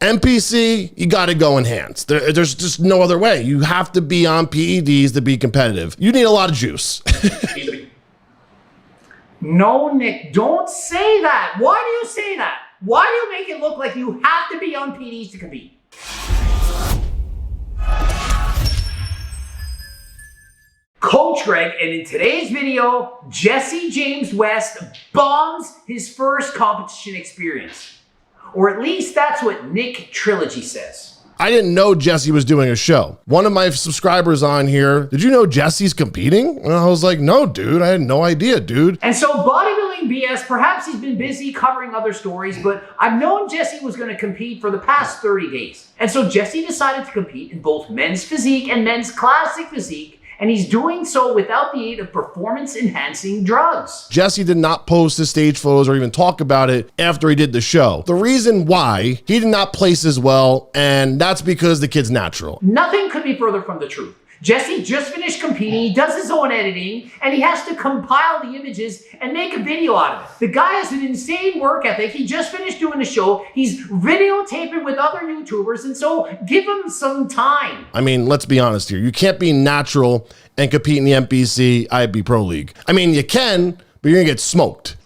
NPC, you gotta go enhanced. There's just no other way. You have to be on PEDs to be competitive. You need a lot of juice. No, Nick, don't say that. Why do you say that? Why do you make it look like you have to be on PEDs to compete? Coach Greg, and in today's video, Jesse James West bombs his first competition experience. Or at least that's what Nick Trilogy says. I didn't know Jesse was doing a show. One of my subscribers on here, did you know Jesse's competing? And I was like, no, dude, I had no idea, dude. And so bodybuilding BS, perhaps he's been busy covering other stories, but I've known Jesse was going to compete for the past 30 days. And so Jesse decided to compete in both men's physique and men's classic physique, and he's doing so without the aid of performance-enhancing drugs. Jesse did not post his stage photos or even talk about it after he did the show. The reason why, he did not place as well, and that's because the kid's natural. Nothing could be further from the truth. Jesse just finished competing, he does his own editing, and he has to compile the images and make a video out of it. The guy has an insane work ethic. He just finished doing the show. He's videotaping with other YouTubers, and so give him some time. I mean, let's be honest here. You can't be natural and compete in the NPC IFB Pro League. I mean, you can, but you're gonna get smoked.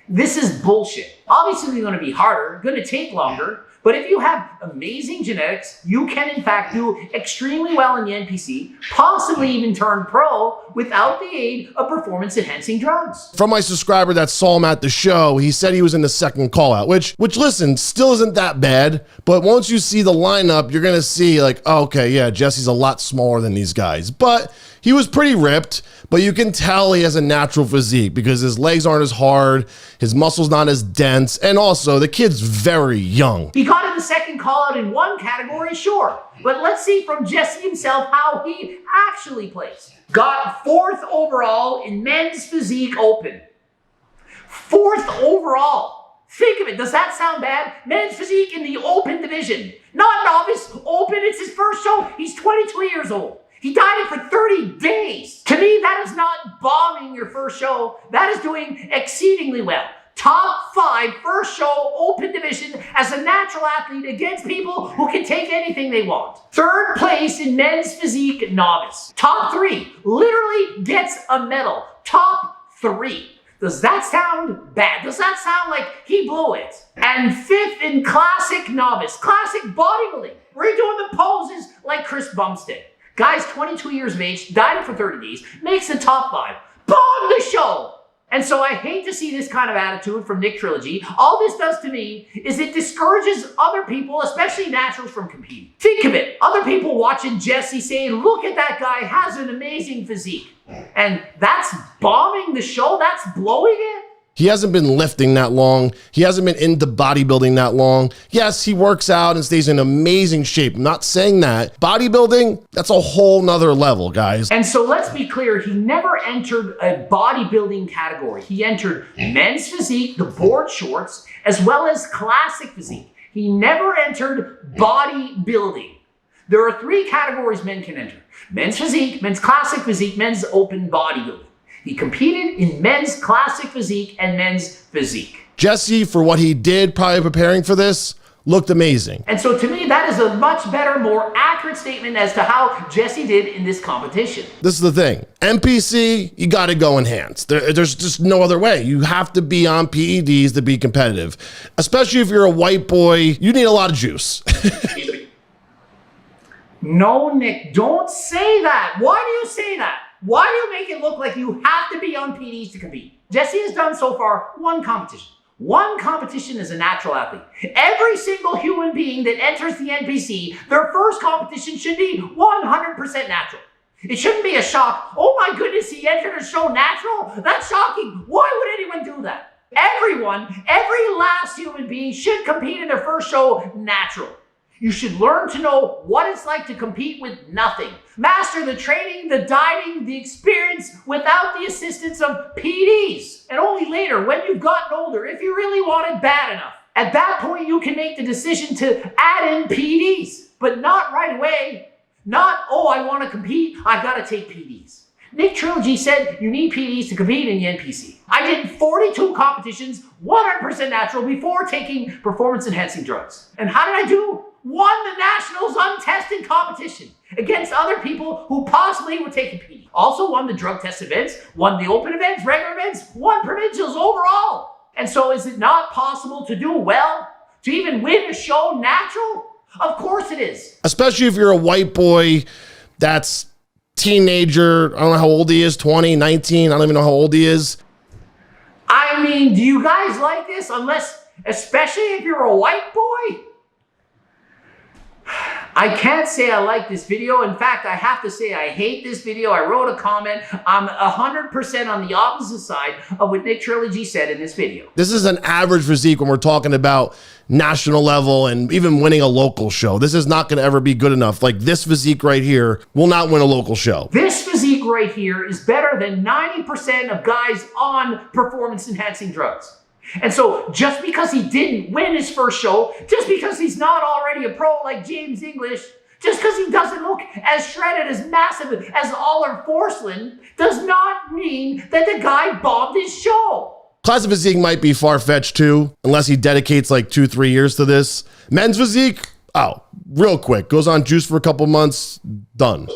This is bullshit. Obviously, it's gonna be harder, gonna take longer, but if you have amazing genetics, you can in fact do extremely well in the NPC, possibly even turn pro without the aid of performance-enhancing drugs. From my subscriber that saw him at the show, he said he was in the second call out, which listen, still isn't that bad, but once you see the lineup, you're gonna see like, oh, okay, yeah, Jesse's a lot smaller than these guys, but he was pretty ripped, but you can tell he has a natural physique because his legs aren't as hard, his muscles not as dense, and also the kid's very young. He got in the second call out in one category, sure, but let's see from Jesse himself how he actually plays. Got 4th overall in men's physique open. 4th overall. Think of it, does that sound bad? Men's physique in the open division. Not novice, open, it's his first show. He's 22 years old. He dieted for 30 days. To me, that is not bombing your first show. That is doing exceedingly well. Top 5 first show open division as a natural athlete against people who can take anything they want. 3rd place in men's physique novice. Top 3 literally gets a medal. Top 3. Does that sound bad? Does that sound like he blew it? And 5th in classic novice, classic bodybuilding. We're doing the poses like Chris Bumstead. Guy's 22 years of age, dieted for 30 days, makes the top 5. Bomb the show! And so I hate to see this kind of attitude from Nick Trilogy. All this does to me is it discourages other people, especially naturals, from competing. Think of it. Other people watching Jesse saying, look at that guy, has an amazing physique. And that's bombing the show? That's blowing it? He hasn't been lifting that long. He hasn't been into bodybuilding that long. Yes, he works out and stays in amazing shape. I'm not saying that. Bodybuilding, that's a whole nother level, guys. And so let's be clear, he never entered a bodybuilding category. He entered men's physique, the board shorts, as well as classic physique. He never entered bodybuilding. There are 3 categories men can enter: men's physique, men's classic physique, men's open bodybuilding. He competed in men's classic physique and men's physique. Jesse, for what he did probably preparing for this, looked amazing. And so to me, that is a much better, more accurate statement as to how Jesse did in this competition. This is the thing. NPC, you gotta go enhanced. There's just no other way. You have to be on PEDs to be competitive. Especially if you're a white boy, you need a lot of juice. No, Nick, don't say that. Why do you say that? Why do you make it look like you have to be on PEDs to compete? Jesse has done so far one competition. One competition as a natural athlete. Every single human being that enters the NPC, their first competition should be 100% natural. It shouldn't be a shock. Oh my goodness, he entered a show natural? That's shocking. Why would anyone do that? Everyone, every last human being should compete in their first show natural. You should learn to know what it's like to compete with nothing. Master the training, the dieting, the experience without the assistance of PEDs. And only later, when you've gotten older, if you really want it bad enough, at that point you can make the decision to add in PEDs. But not right away. Not, oh, I want to compete, I gotta take PEDs. Nick Trilogy said you need PEDs to compete in the NPC. I did 42 competitions, 100% natural before taking performance-enhancing drugs. And how did I do? Won the Nationals untested competition against other people who possibly were taking PT. Also won the drug test events, won the open events, regular events, won provincials overall. And so is it not possible to do well? To even win a show natural? Of course it is. Especially if you're a white boy that's teenager, I don't know how old he is, 20, 19, I don't even know how old he is. I mean, do you guys like this? Especially if you're a white boy? I can't say I like this video. In fact, I have to say I hate this video. I wrote a comment. I'm 100% on the opposite side of what Nick Trilogy said in this video. This is an average physique when we're talking about national level and even winning a local show. This is not going to ever be good enough. Like this physique right here will not win a local show. This physique right here is better than 90% of guys on performance-enhancing drugs. And so just because he didn't win his first show, just because he's not already a pro like James English, just because he doesn't look as shredded, as massive as Aller Forslund, does not mean that the guy bombed his show. Classic physique might be far-fetched too, unless he dedicates like 2-3 years to this. Men's physique, oh, real quick, goes on juice for a couple months, done.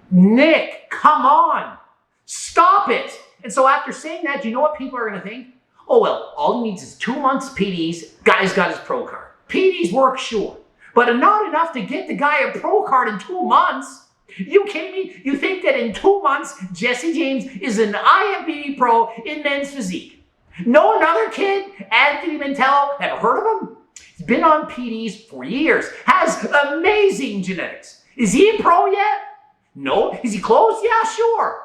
Nick, come on, stop it. And so after saying that, do you know what people are going to think? Oh, well, all he needs is 2 months PDs, guy's got his pro card. PDs work, sure, but not enough to get the guy a pro card in 2 months. You kidding me? You think that in 2 months, Jesse James is an IFBB pro in men's physique? No another kid, Anthony Mantello, ever heard of him? He's been on PDs for years, has amazing genetics. Is he a pro yet? No. Is he close? Yeah, sure.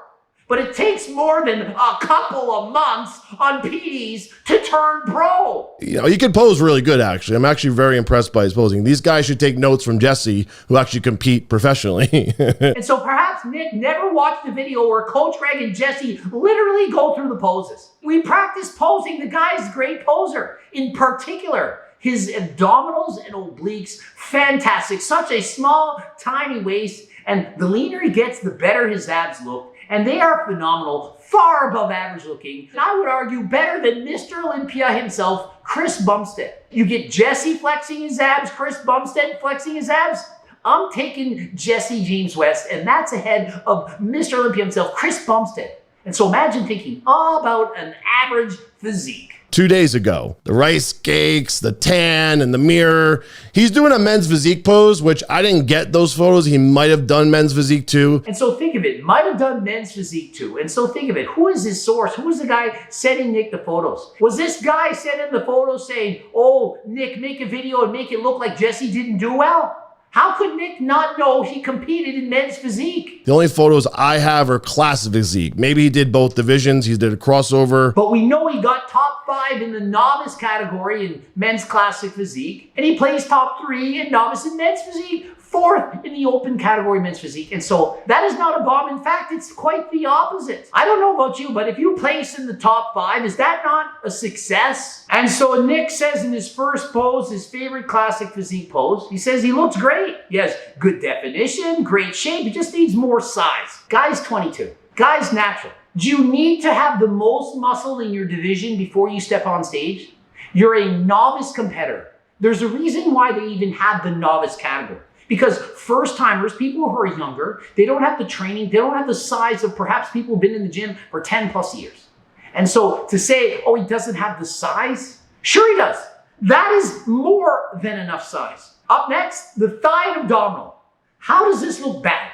But it takes more than a couple of months on PDs to turn pro. You know, he can pose really good, actually. I'm actually very impressed by his posing. These guys should take notes from Jesse, who actually compete professionally. And so perhaps Nick never watched the video where Coach Greg and Jesse literally go through the poses. We practice posing. The guy's a great poser. In particular, his abdominals and obliques, fantastic. Such a small, tiny waist. And the leaner he gets, the better his abs look. And they are phenomenal, far above average looking. And I would argue better than Mr. Olympia himself, Chris Bumstead. You get Jesse flexing his abs, Chris Bumstead flexing his abs. I'm taking Jesse James West, and that's ahead of Mr. Olympia himself, Chris Bumstead. And so imagine thinking all about an average physique. 2 days ago, the rice cakes, the tan, and the mirror. He's doing a men's physique pose, which I didn't get those photos. He might have done men's physique too. And so think of it, might have done men's physique too. And so think of it, who is his source? Who is the guy sending Nick the photos? Was this guy sending the photos saying, oh, Nick, make a video and make it look like Jesse didn't do well? How could Nick not know he competed in men's physique? The only photos I have are classic physique. Maybe he did both divisions. He did a crossover. But we know he got top 5 in the novice category in men's classic physique. And he plays top 3 in novice and men's physique. 4th in the open category men's physique. And so that is not a bomb. In fact, it's quite the opposite. I don't know about you, but if you place in the top 5, is that not a success? And so Nick says in his first pose, his favorite classic physique pose, he says he looks great. He has good definition, great shape. He just needs more size. Guy's 22. Guy's natural. Do you need to have the most muscle in your division before you step on stage? You're a novice competitor. There's a reason why they even have the novice category. Because first-timers, people who are younger, they don't have the training, they don't have the size of perhaps people who've been in the gym for 10 plus years. And so to say, oh, he doesn't have the size, sure he does. That is more than enough size. Up next, the thigh and abdominal. How does this look bad?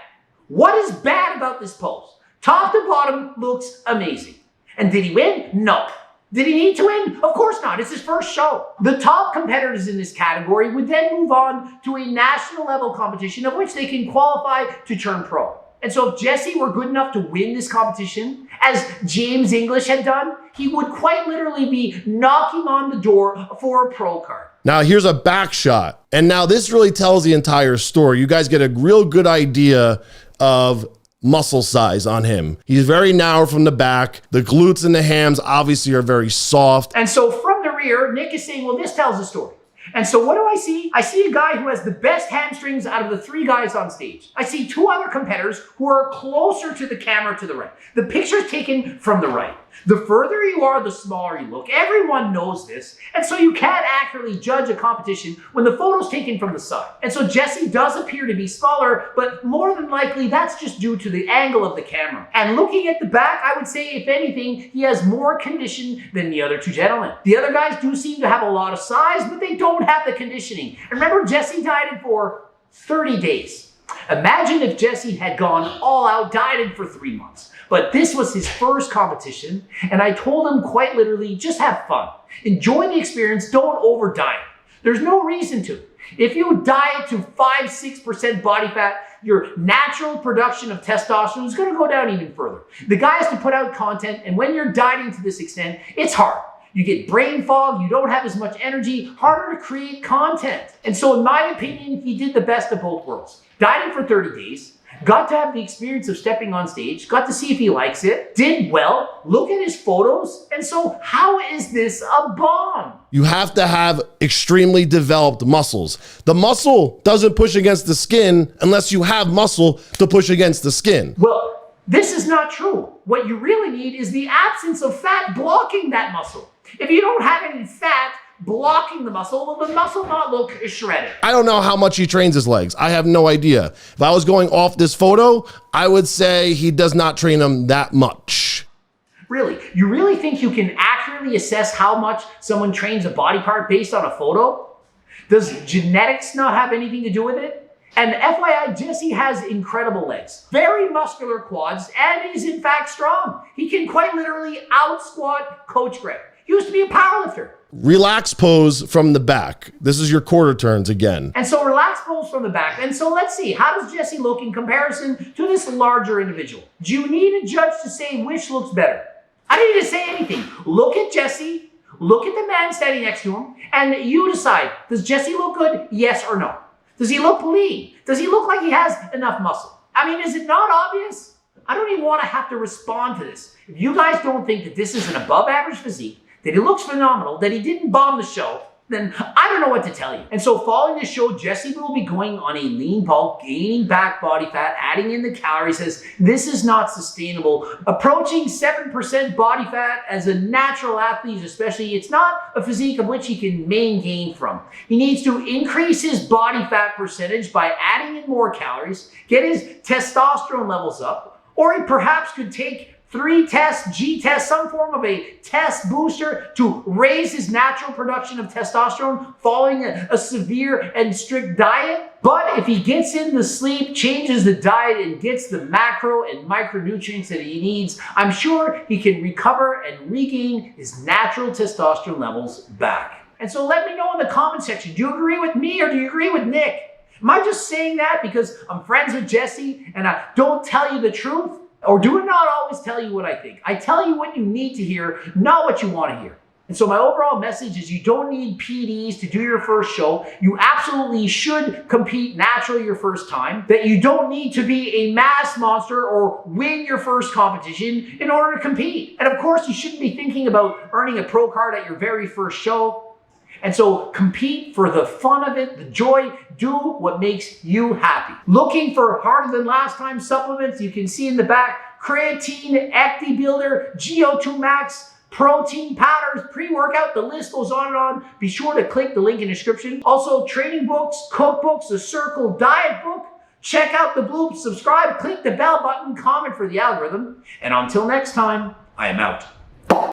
What is bad about this pose? Top to bottom looks amazing. And did he win? No. Did he need to win? Of course not. It's his first show. The top competitors in this category would then move on to a national level competition of which they can qualify to turn pro. And so if Jesse were good enough to win this competition, as James English had done, he would quite literally be knocking on the door for a pro card. Now here's a back shot. And now this really tells the entire story. You guys get a real good idea of muscle size on him. He's very narrow from the back. The glutes and the hams obviously are very soft. And so from the rear, Nick is saying, well, this tells a story. And so what do I see? I see a guy who has the best hamstrings out of the 3 guys on stage. I see 2 other competitors who are closer to the camera to the right. The picture's taken from the right. The further you are, the smaller you look. Everyone knows this. And so you can't accurately judge a competition when the photo's taken from the side. And so Jesse does appear to be smaller, but more than likely that's just due to the angle of the camera. And looking at the back, I would say, if anything, he has more condition than the other two gentlemen. The other guys do seem to have a lot of size, but they don't have the conditioning. And remember, Jesse dieted for 30 days. Imagine if Jesse had gone all out, dieted for 3 months. But this was his first competition, and I told him quite literally, just have fun. Enjoy the experience, don't over diet. There's no reason to. If you diet to 5-6% body fat, your natural production of testosterone is going to go down even further. The guy has to put out content, and when you're dieting to this extent, it's hard. You get brain fog, you don't have as much energy, harder to create content. And so in my opinion, he did the best of both worlds. Dieted for 30 days, got to have the experience of stepping on stage, got to see if he likes it, did well, look at his photos, and so how is this a bomb? You have to have extremely developed muscles. The muscle doesn't push against the skin unless you have muscle to push against the skin. Well, this is not true. What you really need is the absence of fat blocking that muscle. If you don't have any fat blocking the muscle, will the muscle not look shredded? I don't know how much he trains his legs. I have no idea. If I was going off this photo, I would say he does not train them that much. Really? You really think you can accurately assess how much someone trains a body part based on a photo? Does genetics not have anything to do with it? And FYI, Jesse has incredible legs, very muscular quads, and he's in fact strong. He can quite literally out-squat Coach Greg. He used to be a powerlifter. Relax pose from the back. This is your quarter turns again. And so relax pose from the back. And so let's see, how does Jesse look in comparison to this larger individual? Do you need a judge to say which looks better? I don't need to say anything. Look at Jesse, look at the man standing next to him, and you decide, does Jesse look good, yes or no? Does he look lean? Does he look like he has enough muscle? I mean, is it not obvious? I don't even want to have to respond to this. If you guys don't think that this is an above average physique, that he looks phenomenal, that he didn't bomb the show, then I don't know what to tell you. And so following this show, Jesse will be going on a lean bulk, gaining back body fat, adding in the calories, says this is not sustainable. Approaching 7% body fat as a natural athlete, especially, it's not a physique of which he can gain from. He needs to increase his body fat percentage by adding in more calories, get his testosterone levels up, or he perhaps could take 3 tests, G test, some form of a test booster to raise his natural production of testosterone following a severe and strict diet. But if he gets in the sleep, changes the diet, and gets the macro and micronutrients that he needs, I'm sure he can recover and regain his natural testosterone levels back. And so let me know in the comment section, do you agree with me or do you agree with Nick? Am I just saying that because I'm friends with Jesse and I don't tell you the truth? Or do I not always tell you what I think? I tell you what you need to hear, not what you want to hear. And so my overall message is you don't need PDs to do your first show. You absolutely should compete naturally your first time. That you don't need to be a mass monster or win your first competition in order to compete. And of course, you shouldn't be thinking about earning a pro card at your very first show. And so compete for the fun of it, the joy, do what makes you happy. Looking for harder than last time supplements, you can see in the back, creatine, Acti Builder, GO2 Max, protein powders, pre-workout, the list goes on and on. Be sure to click the link in the description. Also training books, cookbooks, the Circle Diet book. Check out the bloop, subscribe, click the bell button, comment for the algorithm. And until next time, I am out.